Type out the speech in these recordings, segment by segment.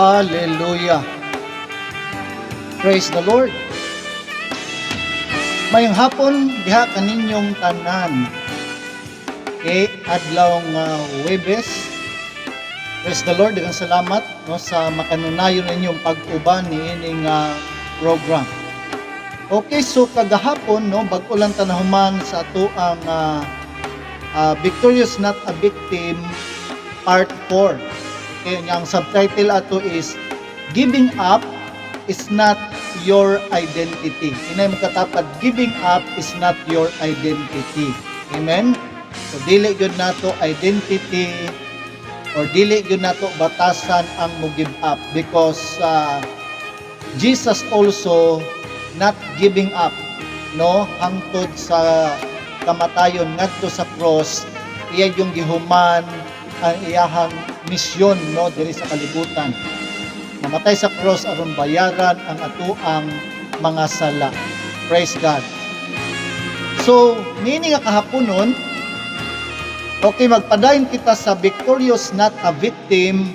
Hallelujah. Praise the Lord. Mayong hapon diha kaninyong tanan. Okay, adlaw nga Huwebes. Praise the Lord, daghang salamat no sa makanunayon ninyong pag-uban niining program. Okay, so kagahapon no bag-o lang tanahuman sa ato ang Victorious Not a Victim Part 4. Okay, ang subtitle ato is Giving Up is Not Your Identity. Inay mo katapad, giving up is not your identity. Amen? So dili gyud nato identity or dili gyud nato batasan ang mo give up because Jesus also not giving up no hangtod sa kamatayon ngadto sa cross. Iya yung gihuman ang iyahang misyon no diri sa kalibutan. Namatay sa cross aron bayaran ang atuang mga sala. Praise God. So, nini nga kahaponon, okay, magpadayon kita sa Victorious Not a Victim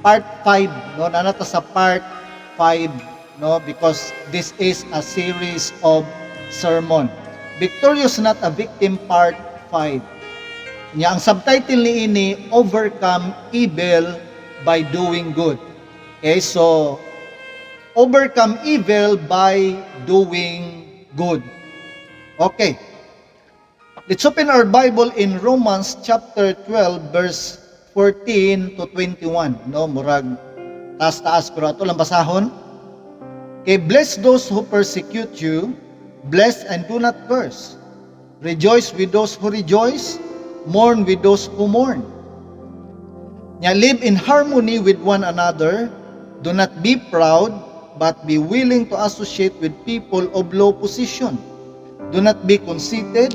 Part 5, no? Nanata sa Part 5, no? Because this is a series of sermon. Victorious Not a Victim Part 5. Nya ang subtitle niini Overcome Evil by Doing Good. Okay, so overcome evil by doing good. Okay. Let's open our Bible in Romans chapter 12 verse 14 to 21. No, murag taas-taas pero ato lang basahon. Okay, bless those who persecute you, bless and do not curse. Rejoice with those who rejoice, mourn with those who mourn. Nya live in harmony with one another. Do not be proud, but be willing to associate with people of low position. Do not be conceited.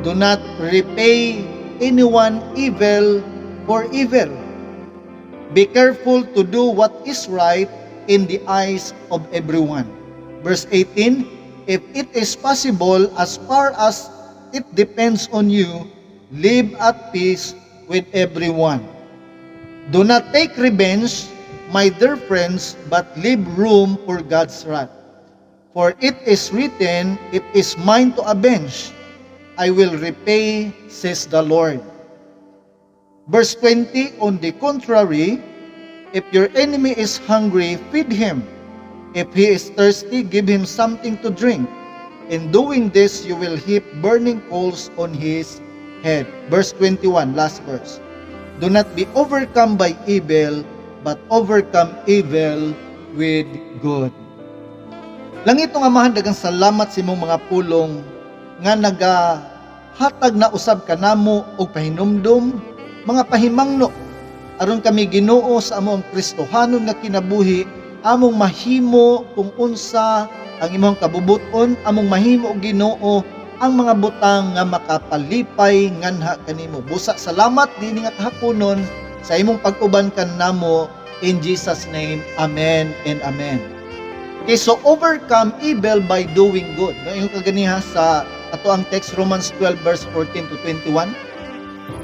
Do not repay anyone evil for evil. Be careful to do what is right in the eyes of everyone. Verse 18, if it is possible, as far as it depends on you, live at peace with everyone. Do not take revenge, my dear friends, but leave room for God's wrath. For it is written, it is mine to avenge. I will repay, says the Lord. Verse 20, on the contrary, if your enemy is hungry, feed him. If he is thirsty, give him something to drink. In doing this, you will heap burning coals on his head. Verse 21, last verse. Do not be overcome by evil, but overcome evil with good. Langit ng Amahan, daghang salamat sa imong mga pulong nga nagahatag na usab kanamo og pahinumdom, mga pahimangno aron kami Ginoo sa among Kristohanon nga kinabuhi, among mahimo kung unsa ang imong kabubuton, among mahimo og Ginoo ang mga butang nga makapalipay nganha kanimo. Busa salamat dinhi nga kahaponon sa imong pag-uban kanamo in Jesus name. Amen and amen. Okay, so overcome evil by doing good. No, yung kaganiha sa ato ang text Romans 12 verse 14 to 21.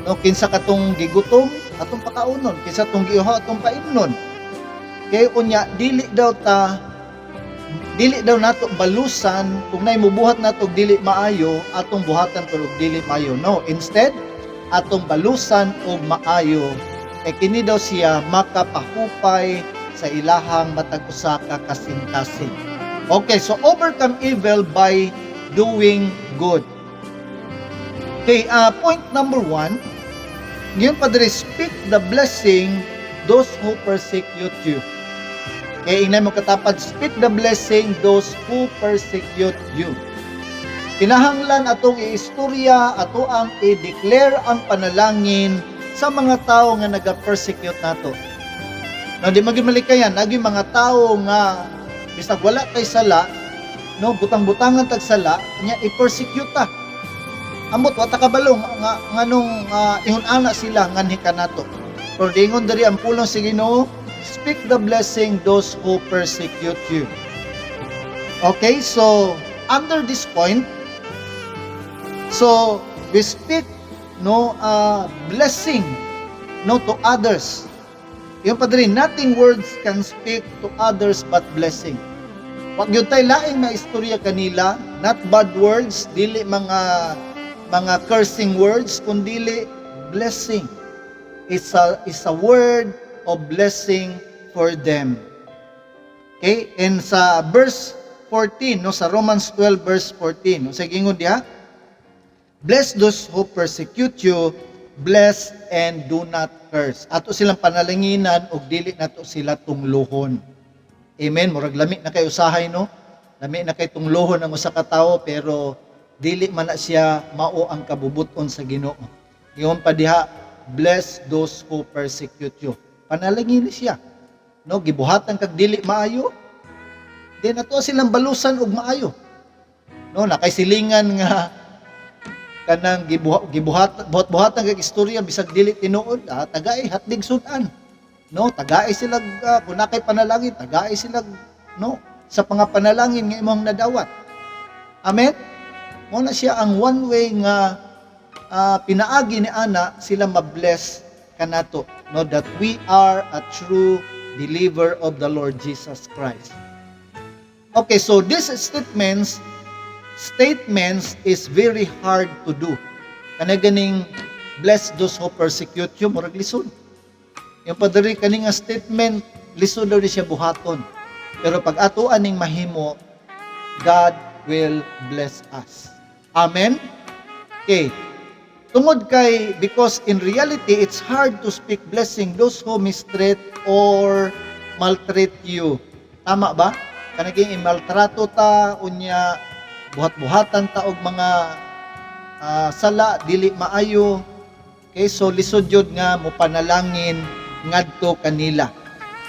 No, kinsa katong gigutom atong pakaunon, kinsa tong giuha atong paimnon. Kay unya dili daw nato balusan kung nay mubuhat nato dili maayo atong buhatan pero dili maayo. No, instead atong balusan og maayo kay kini daw siya makapahupay sa ilahang matag usa ka kasing-kasing. Okay, so overcome evil by doing good. Okay, point number 1, ngayon pa diri, speak the blessing those who persecute you. Okay, inay mo katapad, speak the blessing those who persecute you. Kinahanglan atong iistorya, ato ang i-declare ang panalangin sa mga tao nga naga-persecute nato. No, di maging malikayan, naging mga tao nga bisag wala tay sala, no, butang-butangan tag sala, nya i-persecute ta. Amot wata kabalong nga nganong ihun-ana sila nganhi kanato. Pero dingon diri ang pulong sa Ginoo, speak the blessing those who persecute you. Okay, so under this point, so we speak blessing to others. Yung padre, nothing words can speak to others but blessing. Wag yun tayo laing na istorya kanila, not bad words, dili mga cursing words, kundili blessing. It's a word of blessing for them. Okay? And sa verse 14, no, sa Romans 12 verse 14, no, sa gingon diha, bless those who persecute you, bless and do not curse. Ato silang panalanginan og dili nato sila tunglohon. Amen. Murag lami na kay usahay, no? Lami na kay tunglohon ang usa ka tawo, pero dili man na siya mao ang kabubuton sa Ginoo. Ingon pa diha, bless those who persecute you. Panalangin siya. No, gibuhatan kag dili maayo. Then ato silang balusan og maayo. No, nakay silingan nga kanang buhat-buhatan kag istorya bisag dili tinuod, tagay hatdig sudan. No, tagay sila kun nakay panalangin, tagay sila no sa pangapanalangin nga imong nadawat. Amen. Mo na siya ang one way nga pinaagi ni ana sila mabless kanato, no, that we are a true believer of the Lord Jesus Christ. Okay, so these statements is very hard to do. Kana ganing bless those who persecute you, murag lisod. Yung padari kaning statement, lisod daw di siya buhaton. Pero pag atuan ning mahimo, God will bless us. Amen? Okay. Tungod kay, because in reality, it's hard to speak blessing those who mistreat or maltreat you. Tama ba? Kanaging imaltrato ta, unya, buhat-buhatan ta og mga sala, dili maayo. Okay, so lisod yun nga mo panalangin ngadto kanila.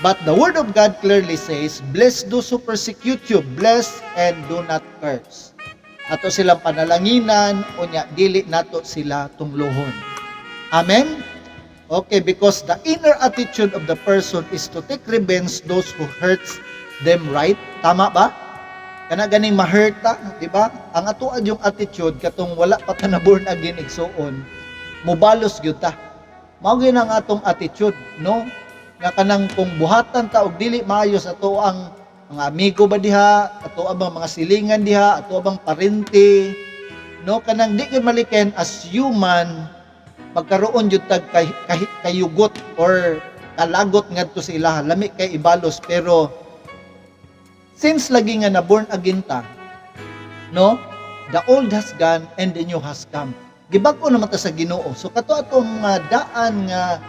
But the word of God clearly says, bless those who persecute you, bless and do not curse. Ato silang panalanginan, unya dili nato sila tunglohon. Amen? Okay, because the inner attitude of the person is to take revenge those who hurts them, right? Tama ba? Kana ganing ma-hurta, di ba? Ang atuan yung attitude katong wala pa ta na born again igsuon, mubalos gyud ta. Mao gyud ang atong attitude, no? Nga kanang kung buhatan ta og dili maayo sa ato ang mga amigo ba diha, ato abang mga silingan diha, ato abang parente, no? Kanang di gyud maliken as human magkaroon jud tag kayugot or kalagot ngadto sa ilaha, lami kay ibalos, pero since lagi nga na born again ta, no? The old has gone and the new has come. Gibag-o naman ta sa Ginoo. So kato atong daan nga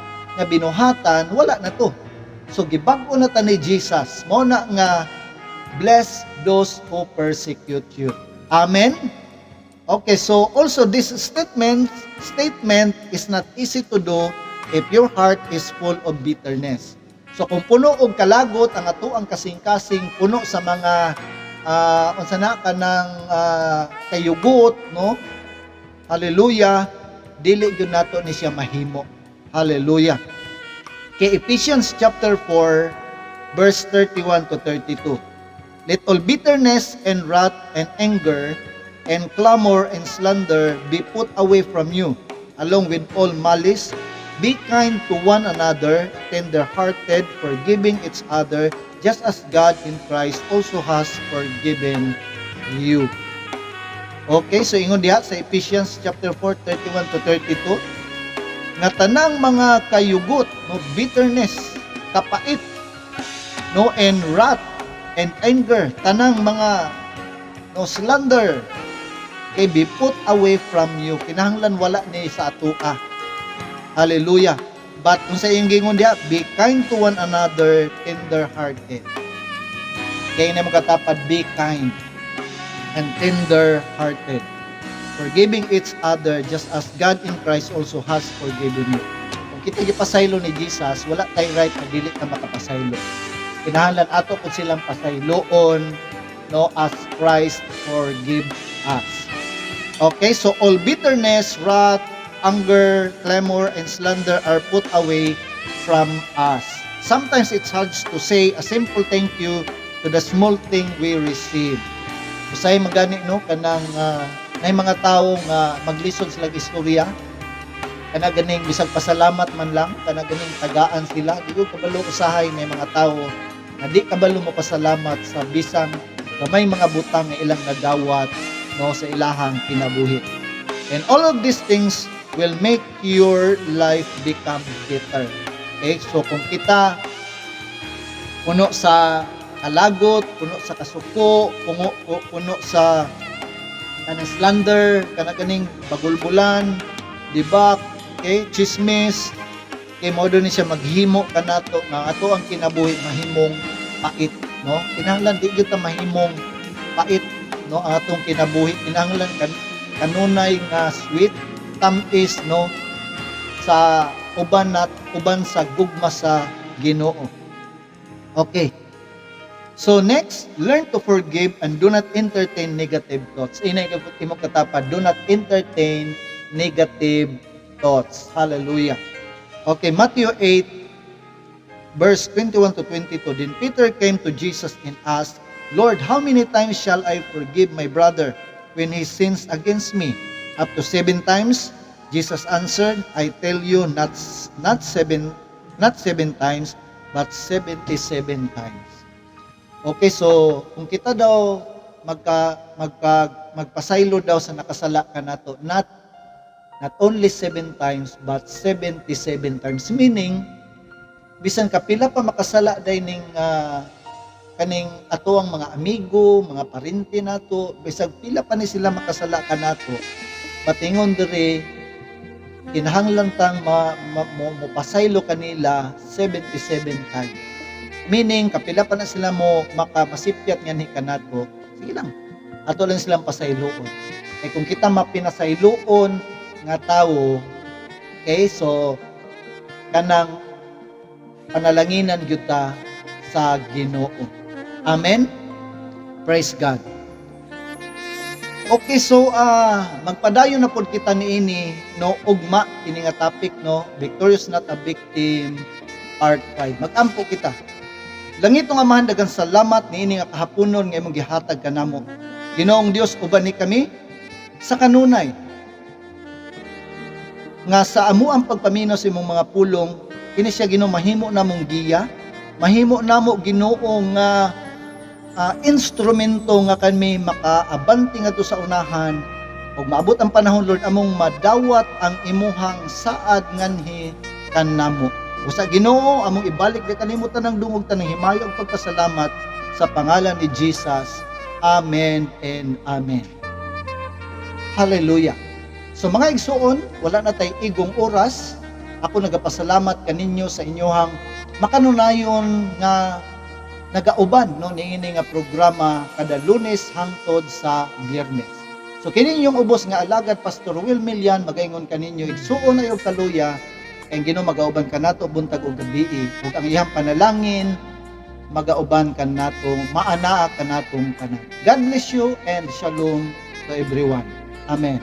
binuhatan, wala na to. So gibag-o na ta ni Jesus. Mao na nga bless those who persecute you. Amen. Okay, so also this statement is not easy to do if your heart is full of bitterness. So kung puno og kalagot ang ato ang kasing-kasing, puno sa mga unsa na kanang kayugot, no? Hallelujah, dili gyud nato ni siya mahimo. Hallelujah. Kay Ephesians chapter 4 verse 31 to 32. Let all bitterness and wrath and anger and clamor and slander be put away from you, along with all malice. Be kind to one another, tender-hearted, forgiving each other, just as God in Christ also has forgiven you. Okay, so ingon diha sa Ephesians chapter 4, 31 to 32, nga tanang mga kayugot, no, bitterness, kapait, no, and wrath, and anger, tanang mga, no, slander, kay be put away from you. Kinahanglan wala ni sa atoa. Hallelujah. But kung sa iyong gingon diha, be kind to one another, tender-hearted. Kaya na makatapad, be kind and tender-hearted, forgiving each other just as God in Christ also has forgiven you. Kung kita gipasaylo ni Jesus, wala tay right na dili ka makapasaylo. Kinahanglan ato kung silang pasayloon, no, as Christ forgive us. Okay, so all bitterness, wrath, anger, clamor, and slander are put away from us. Sometimes it's hard to say a simple thank you to the small thing we receive. Usay magani, no, kanang may mga tawo nga maglisod sila istorya kana ganing bisag pasalamat man lang, kana ganing tagaan sila, di ko kabalo usahay may mga tao na di kabalo mo pasalamat sa bisan gamay mga butang nga ilang nagawat no sa ilahang kinabuhi. And all of these things will make your life become better. Okay? So kung kita puno sa kalagot, puno sa kasuko, puno sa slander, kanaganing bagulbulan, dibak, okay, chismis, kay mo doon siya maghimo kanato nga ato ang kinabuhi mahimong pait, no? Kinahanglan di gyud ta mahimong pait, no? Ang atong kinabuhi kinahanglan kanunay nga sweet, tamis, no? Sa uban sa gugma sa Ginoo. Okay. So next, learn to forgive and do not entertain negative thoughts. Inay imo katapad, do not entertain negative thoughts. Hallelujah. Okay, Matthew 8 verse 21 to 22. Then Peter came to Jesus and asked, "Lord, how many times shall I forgive my brother when he sins against me? Up to 7 times?" Jesus answered, "I tell you, not 7 times, but 77 times." Okay, so kung kita daw magpasaylo daw sa nakasala ka nato, not only 7 times but 77 times, meaning bisan kapila pa makasala day ning kaning ato ang mga amigo, mga parente nato, bisag pila pa ni sila makasala ka nato, patingon diri kinahanglan tang mo pasaylo kanila 77 times. Meaning, kapila pa na sila mo makamasipyat nga ni kanato, sige lang, ato lang silang pasayloon. Eh kung kita mapinasayloon nga tao, okay, so kanang panalanginan gyud ta sa Ginoo. Amen? Praise God. Okay, so magpadayon na pod kita niini, no, ugma kini nga topic, no, Victorious Not a Victim, Part 5. Magampo kita. Langit nga amahan, daghang salamat niini nga kahaponon nga imong gihatag kanamo. Ginoong Dios, uban ni kami sa kanunay nga sa amo ang pagpaminaw sa imong mga pulong, kini siya Ginoo mahimo namong giya, mahimo namo Ginoo nga instrumento nga kami makaabanti ngadto sa unahan ug maabot ang panahon, Lord, among madawat ang imuhang saad nganhi kanamo. Usa Ginoo, among ibalik di kalimutan ng dungog tanang himayo ug pagpasalamat sa pangalan ni Jesus. Amen and amen. Hallelujah. So mga igsuon, wala na tay igong oras. Ako nagapasalamat kaninyo sa inyohang makanunayon nga nagauban no niini nga programa kada Lunes hangtod sa Biyernes. So kini yung ubos nga alagad Pastor Will Milian magaingon kaninyo igsuon ayo kaluya. Ang Ginoo magauban kanato buntag ug gabi ug ang iyang panalangin magauban kanato maanaa kanatong tanan. God bless you and shalom to everyone. Amen.